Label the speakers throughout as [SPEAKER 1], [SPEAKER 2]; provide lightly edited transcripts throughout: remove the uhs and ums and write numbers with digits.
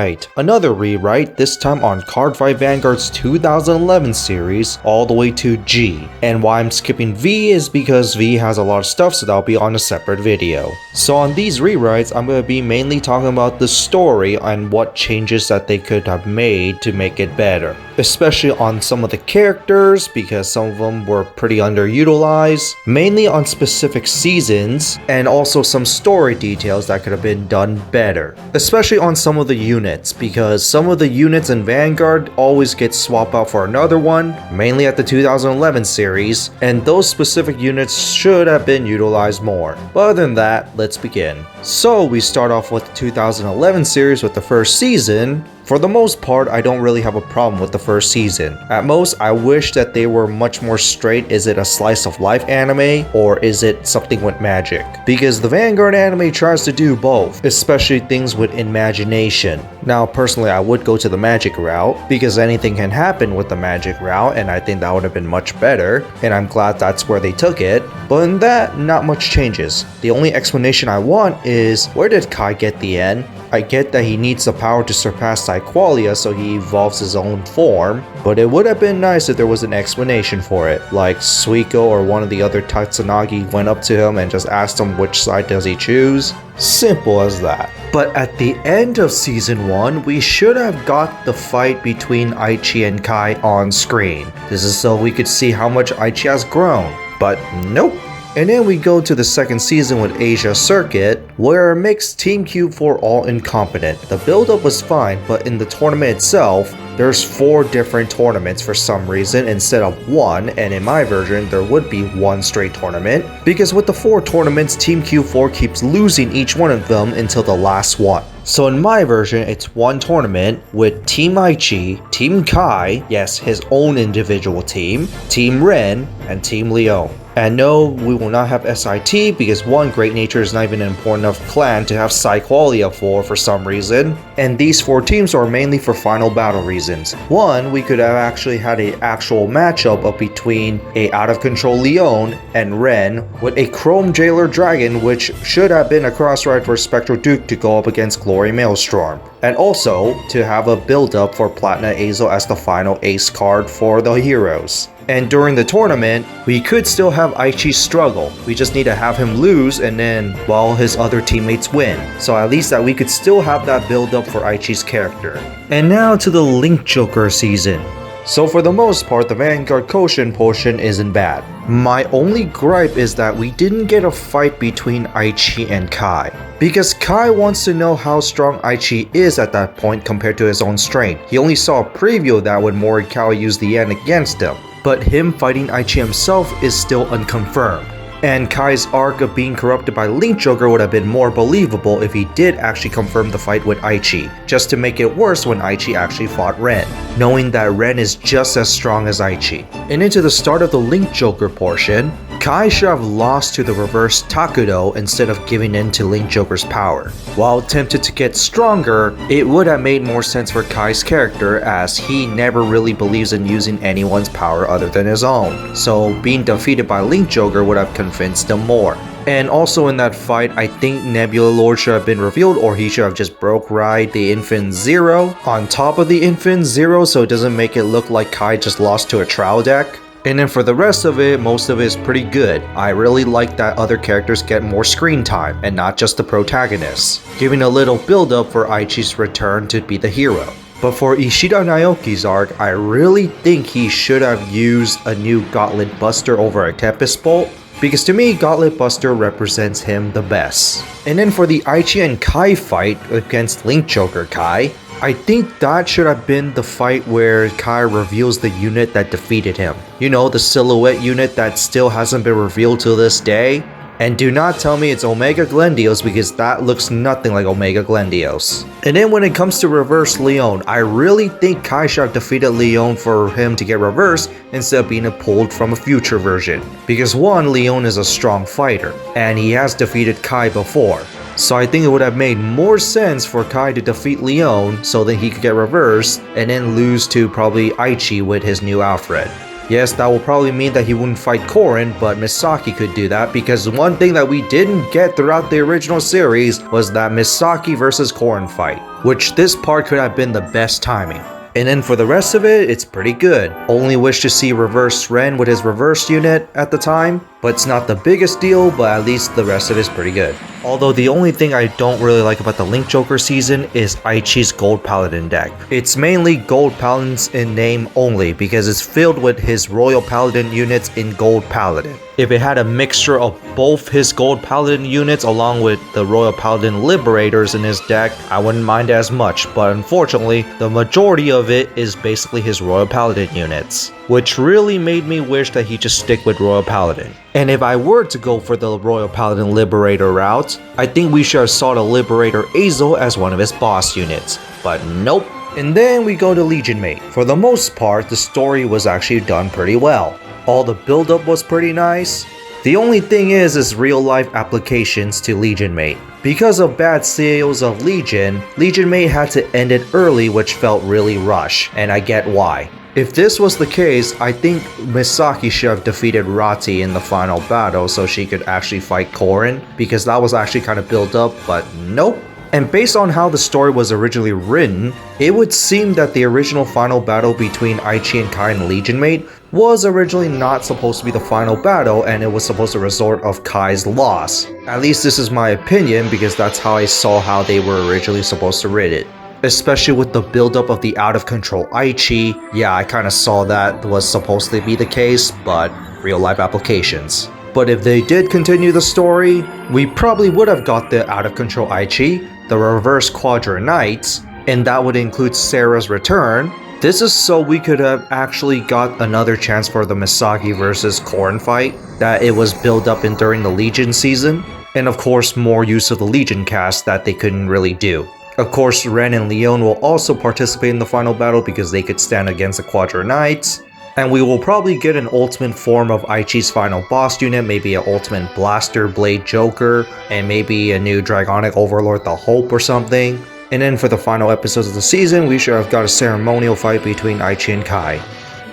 [SPEAKER 1] Cardfight, another rewrite, this time on Cardfight Vanguard's 2011 series all the way to G. And why I'm skipping V is because V has a lot of stuff, so that'll be on a separate video. So on these rewrites, I'm going to be mainly talking about the story and what changes that they could have made to make it better. Especially on some of the characters, because some of them were pretty underutilized, mainly on specific seasons, and also some story details that could have been done better. Especially on some of the units, because some of the units in Vanguard always get swapped out for another one, mainly at the 2011 series, and those specific units should have been utilized more. But other than that, let's begin. So we start off with the 2011 series with the first season. For the most part, I don't really have a problem with the first season. At most, I wish that they were much more straight. Is it a slice of life anime or is it something with magic? Because the Vanguard anime tries to do both, especially things with imagination. Now, personally, I would go to the magic route because anything can happen with the magic route, and I think that would have been much better, and I'm glad that's where they took it. But in that, not much changes. The only explanation I want is, where did Kai get the N? I get that he needs the power to surpass Psyqualia, so he evolves his own form, but it would have been nice if there was an explanation for it, like Suiko or one of the other Tatsunagi went up to him and just asked him which side does he choose. Simple as that. But at the end of season 1, we should have got the fight between Aichi and Kai on screen. This is so we could see how much Aichi has grown, but nope. And then we go to the second season with Asia Circuit, where it makes Team Q4 all incompetent. The build-up was fine, but in the tournament itself, there's 4 different tournaments for some reason instead of 1, and in my version, there would be 1 straight tournament, because with the 4 tournaments, Team Q4 keeps losing each one of them until the last one. So in my version, it's 1 tournament with Team Aichi, Team Kai, yes, his own individual team, Team Ren, and Team Leon. And no, we will not have SIT because 1, Great Nature is not even an important enough clan to have Psyqualia for some reason. And these 4 teams are mainly for final battle reasons. 1, we could have actually had an actual matchup of between a out of control Leon and Ren with a Chrome Jailer Dragon, which should have been a cross-ride for Spectral Duke to go up against Glory Maelstrom. And also to have a build-up for Platinum Azel as the final ace card for the heroes. And during the tournament, we could still have Aichi struggle. We just need to have him lose and then, well, his other teammates win. So at least that we could still have that build up for Aichi's character. And now to the Link Joker season. So for the most part, the Vanguard Quotient portion isn't bad. My only gripe is that we didn't get a fight between Aichi and Kai. Because Kai wants to know how strong Aichi is at that point compared to his own strength. He only saw a preview of that when Morikawa used the N against him. But him fighting Aichi himself is still unconfirmed. And Kai's arc of being corrupted by Link Joker would have been more believable if he did actually confirm the fight with Aichi, just to make it worse when Aichi actually fought Ren, knowing that Ren is just as strong as Aichi. And into the start of the Link Joker portion, Kai should have lost to the reverse Takudo instead of giving in to Link Joker's power. While tempted to get stronger, it would have made more sense for Kai's character as he never really believes in using anyone's power other than his own. So being defeated by Link Joker would have convinced him more. And also in that fight, I think Nebula Lord should have been revealed, or he should have just broke ride the Infinite Zero on top of the Infinite Zero so it doesn't make it look like Kai just lost to a trial deck. And then for the rest of it, most of it is pretty good. I really like that other characters get more screen time and not just the protagonists, giving a little build up for Aichi's return to be the hero. But for Ishida Naoki's arc, I really think he should have used a new Gauntlet Buster over a Tempest Bolt, because to me, Gauntlet Buster represents him the best. And then for the Aichi and Kai fight against Link Joker Kai, I think that should have been the fight where Kai reveals the unit that defeated him. You know, the silhouette unit that still hasn't been revealed to this day. And do not tell me it's Omega Glendios because that looks nothing like Omega Glendios. And then when it comes to Reverse Leon, I really think Kai should have defeated Leon for him to get reversed instead of being pulled from a future version. Because 1, Leon is a strong fighter, and he has defeated Kai before. So I think it would have made more sense for Kai to defeat Leon so that he could get reversed and then lose to probably Aichi with his new Alfred. Yes, that will probably mean that he wouldn't fight Korin, but Misaki could do that because one thing that we didn't get throughout the original series was that Misaki versus Korin fight, which this part could have been the best timing. And then for the rest of it, it's pretty good. Only wish to see Reverse Ren with his reverse unit at the time, but it's not the biggest deal, but at least the rest of it is pretty good. Although the only thing I don't really like about the Link Joker season is Aichi's Gold Paladin deck. It's mainly Gold Paladins in name only because it's filled with his Royal Paladin units in Gold Paladin. If it had a mixture of both his Gold Paladin units along with the Royal Paladin Liberators in his deck, I wouldn't mind as much, but unfortunately, the majority of it is basically his Royal Paladin units, which really made me wish that he just stick with Royal Paladin. And if I were to go for the Royal Paladin Liberator route, I think we should have saw the Liberator Azel as one of his boss units, but nope. And then we go to Legion Mate. For the most part, the story was actually done pretty well. All the build-up was pretty nice. The only thing is real-life applications to Legion Mate. Because of bad sales of Legion Mate had to end it early, which felt really rushed, and I get why. If this was the case, I think Misaki should have defeated Rati in the final battle so she could actually fight Korin, because that was actually kind of built up, but nope. And based on how the story was originally written, it would seem that the original final battle between Aichi and Kai and Legion Mate was originally not supposed to be the final battle, and it was supposed to result of Kai's loss. At least this is my opinion, because that's how I saw how they were originally supposed to write it. Especially with the buildup of the out-of-control Aichi, yeah, I kinda saw that was supposed to be the case, but real-life applications. But if they did continue the story, we probably would have got the out-of-control Aichi, the reverse Quadra Knights, and that would include Sarah's return. This is so we could have actually got another chance for the Misaki versus Korin fight that it was built up in during the Legion season, and of course more use of the Legion cast that they couldn't really do. Of course, Ren and Leon will also participate in the final battle because they could stand against the Quadra Knights. And we will probably get an ultimate form of Aichi's final boss unit, maybe an ultimate Blaster Blade Joker, and maybe a new Dragonic Overlord the Hope or something. And then for the final episodes of the season, we should have got a ceremonial fight between Aichi and Kai.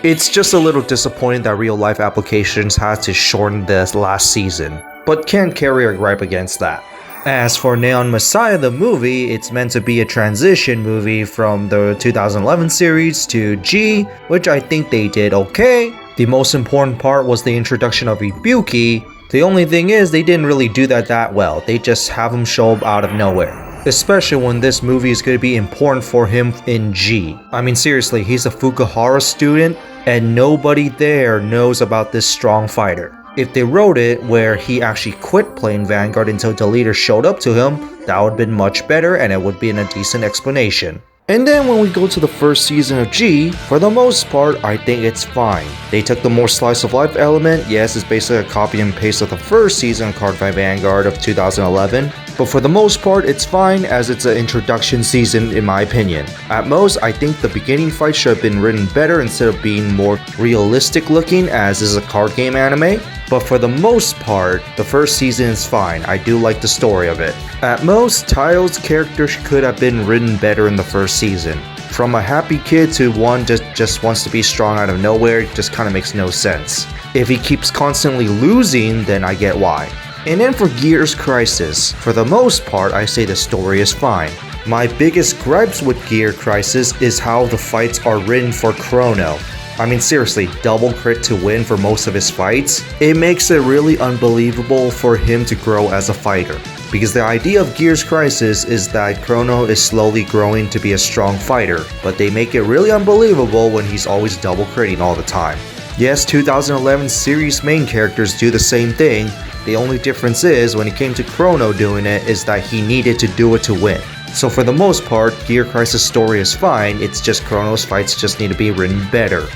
[SPEAKER 1] It's just a little disappointing that real life applications had to shorten this last season, but can't carry a gripe against that. As for Neon Messiah the movie, it's meant to be a transition movie from the 2011 series to G, which I think they did okay. The most important part was the introduction of Ibuki. The only thing is they didn't really do that well, they just have him show up out of nowhere. Especially when this movie is going to be important for him in G. I mean seriously, he's a Fukuhara student and nobody there knows about this strong fighter. If they wrote it where he actually quit playing Vanguard until the leader showed up to him, that would have been much better and it would be in a decent explanation. And then when we go to the first season of G, for the most part, I think it's fine. They took the more slice of life element, yes, it's basically a copy and paste of the first season of Cardfight Vanguard of 2011, but for the most part, it's fine as it's an introduction season in my opinion. At most, I think the beginning fight should have been written better instead of being more realistic looking as is a card game anime. But for the most part, the first season is fine. I do like the story of it. At most, Taio's character could have been written better in the first season. From a happy kid to one just wants to be strong out of nowhere, it just kind of makes no sense. If he keeps constantly losing, then I get why. And then for Gears Crisis, for the most part, I say the story is fine. My biggest gripes with Gear Crisis is how the fights are written for Chrono. I mean seriously, double crit to win for most of his fights, it makes it really unbelievable for him to grow as a fighter. Because the idea of Gears Crisis is that Chrono is slowly growing to be a strong fighter, but they make it really unbelievable when he's always double critting all the time. Yes, 2011 series main characters do the same thing, the only difference is when it came to Chrono doing it is that he needed to do it to win. So for the most part, Gear Crisis story is fine, it's just Chrono's fights just need to be written better.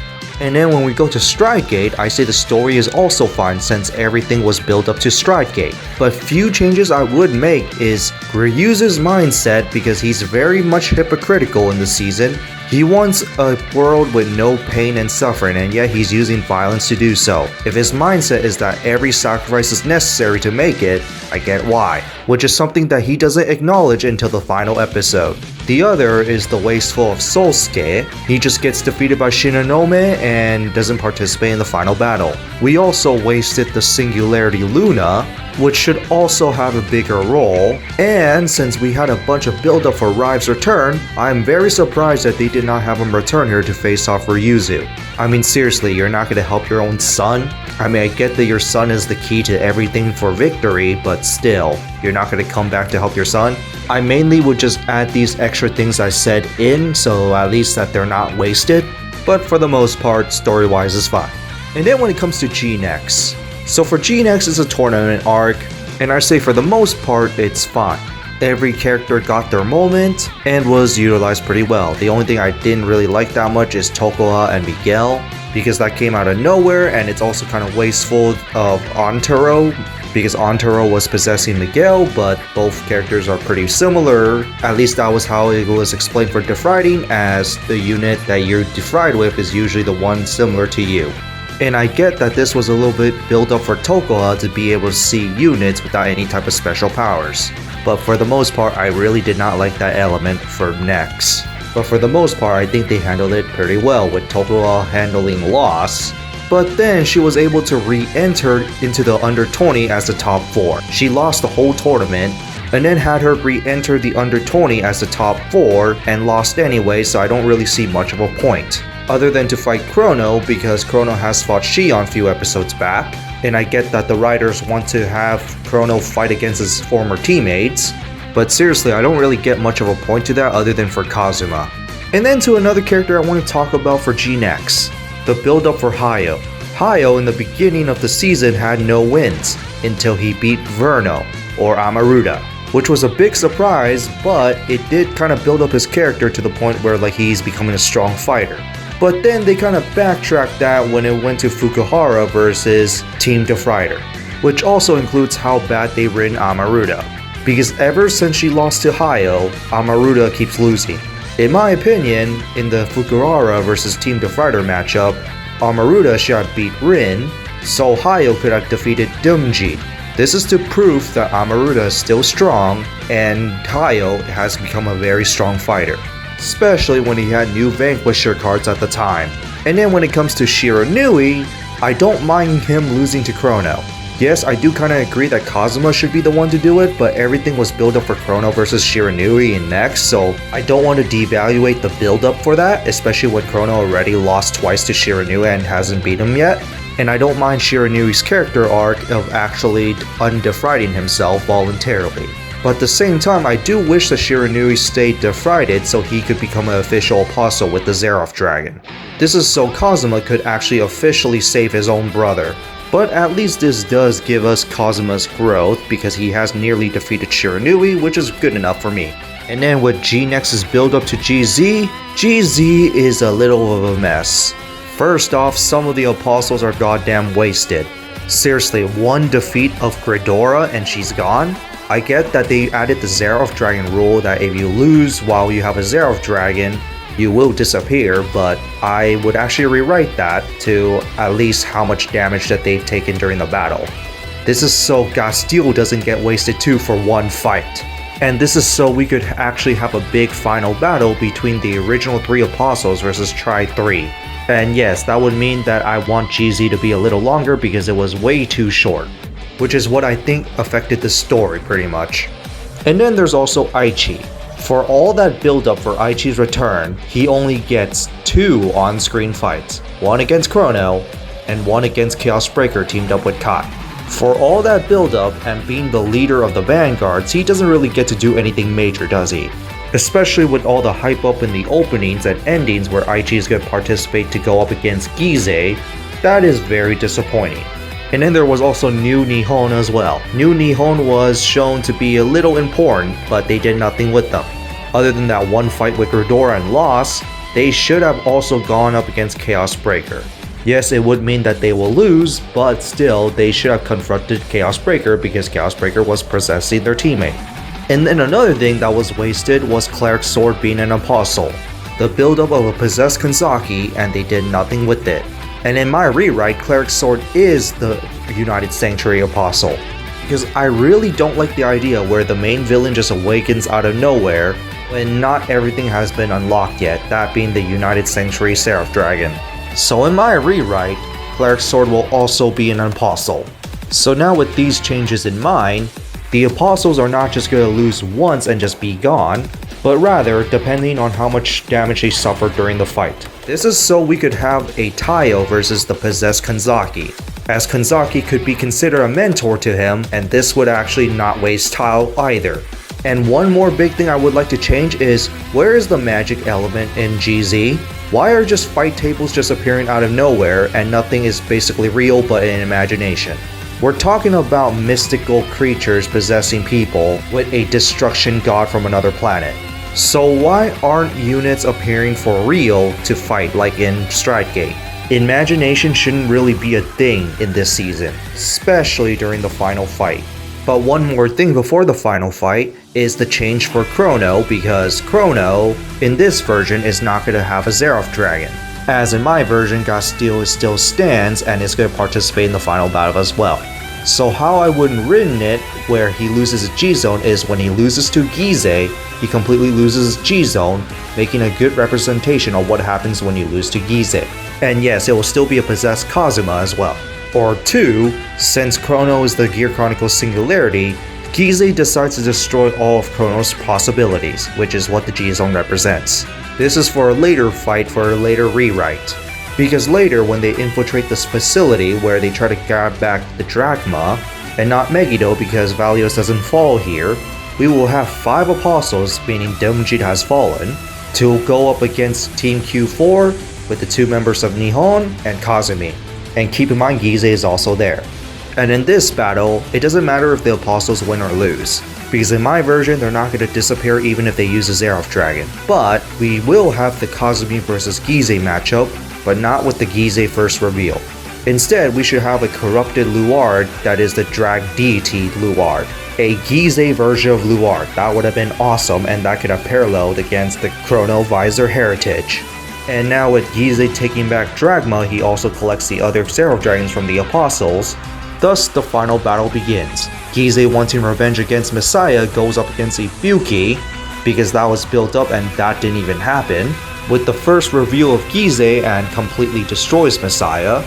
[SPEAKER 1] And then when we go to Stridegate, I say the story is also fine since everything was built up to Stridegate. But few changes I would make is Ryu's mindset because he's very much hypocritical in the season. He wants a world with no pain and suffering and yet he's using violence to do so. If his mindset is that every sacrifice is necessary to make it, I get why. which is something that he doesn't acknowledge until the final episode. The other is the wasteful of Solsuke. He just gets defeated by Shinonome and doesn't participate in the final battle. We also wasted the Singularity Luna, which should also have a bigger role, and since we had a bunch of build-up for Rive's return, I'm very surprised that they did not have him return here to face off Ryuzu. I mean, seriously, you're not gonna help your own son? I mean, I get that your son is the key to everything for victory, but still, you're not gonna come back to help your son? I mainly would just add these extra things I said in, so at least that they're not wasted, but for the most part, story-wise is fine. And then when it comes to G-Nex. So for G-Nex, it's a tournament arc, and I say for the most part, it's fine. Every character got their moment and was utilized pretty well. The only thing I didn't really like that much is Tokoha and Miguel, because that came out of nowhere, and it's also kind of wasteful of Antero, because Antero was possessing Miguel, but both characters are pretty similar. At least that was how it was explained for defriding, as the unit that you're defried with is usually the one similar to you. And I get that this was a little bit built up for Tokoha to be able to see units without any type of special powers. But for the most part, I really did not like that element for Nex. But for the most part, I think they handled it pretty well, with Tokoha handling loss. But then she was able to re-enter into the under 20 as the top 4. She lost the whole tournament, and then had her re-enter the under 20 as the top 4 and lost anyway, so I don't really see much of a point. Other than to fight Chrono, because Chrono has fought Shion a few episodes back, and I get that the writers want to have Chrono fight against his former teammates, but seriously, I don't really get much of a point to that other than for Kazuma. And then to another character I want to talk about for G-Nex, the build-up for Hayo. Hayo in the beginning of the season had no wins, until he beat Verno, or Amaruta, which was a big surprise, but it did kind of build up his character to the point where like he's becoming a strong fighter. But then they kind of backtracked that when it went to Fukuhara versus Team Defrider, which also includes how bad they've written Amaruta, because ever since she lost to Hayo, Amaruta keeps losing. In my opinion, in the Fukuhara versus Team Defrider matchup, Amaruta should have beat Rin, so Hayo could have defeated Dungji. This is to prove that Amaruta is still strong, and Hayo has become a very strong fighter, especially when he had new Vanquisher cards at the time. And then when it comes to Shiranui, I don't mind him losing to Chrono. Yes, I do kind of agree that Kazuma should be the one to do it, but everything was built up for Chrono versus Shiranui in Nex, so I don't want to devaluate the build up for that, especially when Chrono already lost twice to Shiranui and hasn't beat him yet. And I don't mind Shiranui's character arc of actually undefriding himself voluntarily. But at the same time, I do wish that Shiranui stayed defrided so he could become an official apostle with the Xerath Dragon. This is so Kazuma could actually officially save his own brother. But at least this does give us Kazuma's growth because he has nearly defeated Shiranui, which is good enough for me. And then with G-Nex's build up to GZ, GZ is a little of a mess. First off, some of the apostles are goddamn wasted. Seriously, one defeat of Gridora and she's gone? I get that they added the Xerath Dragon rule that if you lose while you have a Xerath Dragon, you will disappear, but I would actually rewrite that to at least how much damage that they've taken during the battle. This is so Gasteel doesn't get wasted too for one fight. And this is so we could actually have a big final battle between the original 3 apostles versus Tri 3. And yes, that would mean that I want GZ to be a little longer because it was way too short, which is what I think affected the story pretty much. And then there's also Aichi. For all that build up for Aichi's return, he only gets 2 on-screen fights, one against Chrono and one against Chaos Breaker teamed up with Kai. For all that build up and being the leader of the Vanguards, he doesn't really get to do anything major, does he? Especially with all the hype up in the openings and endings where Aichi is going to participate to go up against Gize, that is very disappointing. And then there was also New Nihon as well. New Nihon was shown to be a little important, but they did nothing with them. Other than that one fight with Gridora and loss, they should have also gone up against Chaos Breaker. Yes, it would mean that they will lose, but still, they should have confronted Chaos Breaker because Chaos Breaker was possessing their teammate. And then another thing that was wasted was Cleric's Sword being an apostle. The buildup of a possessed Kanzaki, and they did nothing with it. And in my rewrite, Cleric's Sword is the United Sanctuary Apostle. because I really don't like the idea where the main villain just awakens out of nowhere when not everything has been unlocked yet, that being the United Sanctuary Seraph Dragon. So in my rewrite, Cleric's Sword will also be an apostle. So now with these changes in mind, the apostles are not just going to lose once and just be gone, but rather depending on how much damage they suffered during the fight. This is so we could have a Taio versus the possessed Kanzaki, as Kanzaki could be considered a mentor to him, and this would actually not waste Taio either. And one more big thing I would like to change is, where is the magic element in GZ? Why are just fight tables just appearing out of nowhere and nothing is basically real but in imagination? We're talking about mystical creatures possessing people with a destruction god from another planet. So why aren't units appearing for real to fight like in Stratgate? Imagination shouldn't really be a thing in this season, especially during the final fight. But one more thing before the final fight is the change for Chrono, because Chrono in this version is not going to have a Seraph Dragon. As in my version, Gasteel still stands and is going to participate in the final battle as well. So how I would have written it where he loses his G-Zone is when he loses to Gize, he completely loses his G-Zone, making a good representation of what happens when you lose to Gize. And yes, it will still be a possessed Kazuma as well. Or 2, since Chrono is the Gear Chronicles Singularity, Gize decides to destroy all of Chrono's possibilities, which is what the G-Zone represents. This is for a later fight for a later rewrite. Because later when they infiltrate this facility where they try to grab back the Drachma, and not Megiddo because Valios doesn't fall here, we will have 5 apostles, meaning Demjit has fallen, to go up against Team Q4 with the 2 members of Nihon and Kazumi. And keep in mind Gize is also there. And in this battle, it doesn't matter if the apostles win or lose, because in my version they're not going to disappear even if they use a Seraph Dragon. But we will have the Kazumi vs Gize matchup, but not with the Gize first reveal. Instead, we should have a corrupted Luard that is the Drag Deity Luard. A Gize version of Luard, that would have been awesome, and that could have paralleled against the Chrono Visor Heritage. And now with Gize taking back Drachma, he also collects the other Seraph Dragons from the Apostles. Thus, the final battle begins. Gize wanting revenge against Messiah goes up against Ibuki, because that was built up and that didn't even happen, with the first reveal of Gize and completely destroys Messiah.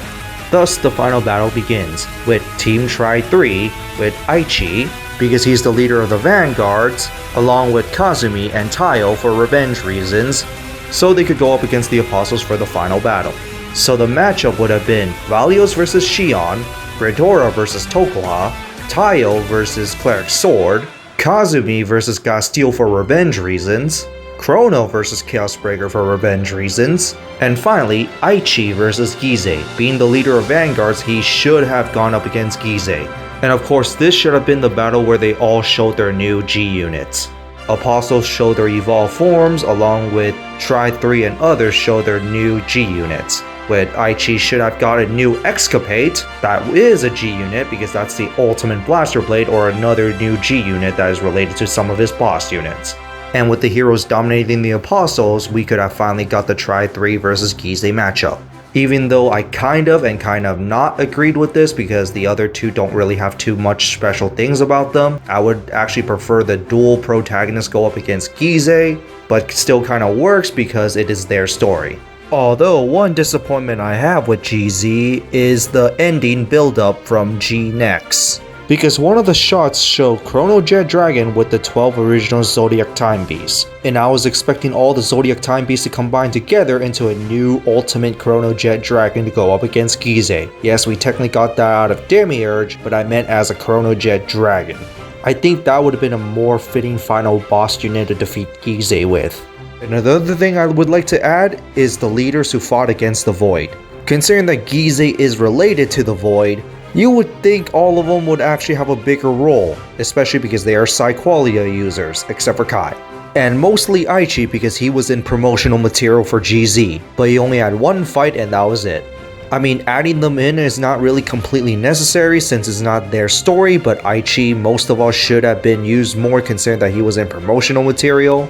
[SPEAKER 1] Thus, the final battle begins, with Team Tri 3 with Aichi, because he's the leader of the Vanguards, along with Kazumi and Taio for revenge reasons, so they could go up against the Apostles for the final battle. So the matchup would have been Valios vs Shion, Gridora vs Tokoha, Taio vs Cleric's Sword, Kazumi vs Gasteel for revenge reasons, Chrono vs Chaosbreaker for revenge reasons, and finally Aichi vs Gize. Being the leader of Vanguards, he should have gone up against Gize. And of course, this should have been the battle where they all showed their new G units. Apostles show their evolved forms, along with Tri 3 and others show their new G units. With Aichi should have got a new Excapate, that is a G unit because that's the ultimate blaster blade, or another new G unit that is related to some of his boss units. And with the heroes dominating the Apostles, we could have finally got the Tri 3 vs Gize matchup. Even though I kind of not agreed with this because the other two don't really have too much special things about them, I would actually prefer the dual protagonists go up against Gize, but still kind of works because it is their story. Although one disappointment I have with GZ is the ending build-up from G-Nex, because one of the shots showed Chrono Jet Dragon with the 12 original Zodiac Time Beasts, and I was expecting all the Zodiac Time Beasts to combine together into a new Ultimate Chrono Jet Dragon to go up against Gize. Yes, we technically got that out of Demiurge, but I meant as a Chrono Jet Dragon. I think that would have been a more fitting final boss unit to defeat Gize with. And another thing I would like to add is the leaders who fought against the Void. Considering that Gize is related to the Void, you would think all of them would actually have a bigger role, especially because they are Psyqualia users, except for Kai. And mostly Aichi because he was in promotional material for GZ, but he only had one fight and that was it. I mean, adding them in is not really completely necessary since it's not their story, but Aichi most of all should have been used more considering that he was in promotional material.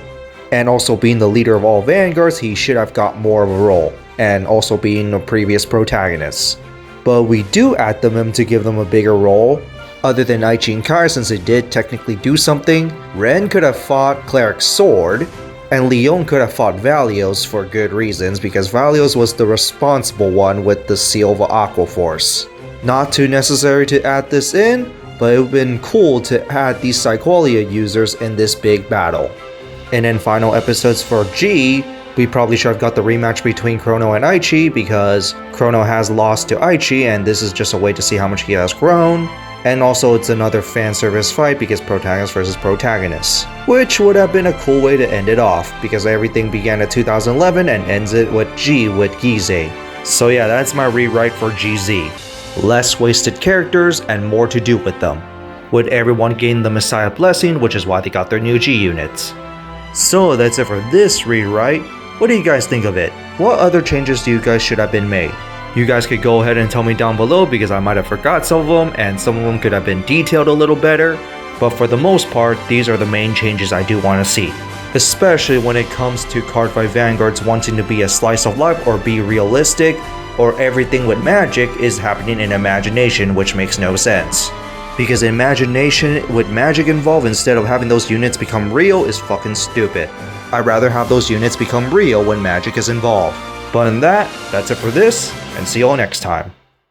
[SPEAKER 1] And also being the leader of all Vanguards, he should have got more of a role, and also being a previous protagonist. But we do add them in to give them a bigger role, Other than Aichi and Kai, since they did technically do something, Ren could have fought Cleric's sword, and Leon could have fought Valios for good reasons because Valios was the responsible one with the Seal of Aqua Force. Not too necessary to add this in, but it would have been cool to add these Psyqualia users in this big battle. And in final episodes for G, we probably should have got the rematch between Chrono and Aichi because Chrono has lost to Aichi and this is just a way to see how much he has grown. And also it's another fan service fight because protagonist versus protagonist, which would have been a cool way to end it off because everything began at 2011 and ends it with G with Gize. So yeah, that's my rewrite for GZ. Less wasted characters and more to do with them. Would everyone gain the Messiah blessing, which is why they got their new G units. So that's it for this rewrite. What do you guys think of it? What other changes do you guys should have been made? You guys could go ahead and tell me down below because I might have forgot some of them and some of them could have been detailed a little better. But for the most part, these are the main changes I do want to see. Especially when it comes to Cardfight Vanguards wanting to be a slice of life or be realistic, or everything with magic is happening in imagination, which makes no sense. Because imagination with magic involved instead of having those units become real is fucking stupid. I'd rather have those units become real when magic is involved. But in that's it for this, and see you all next time.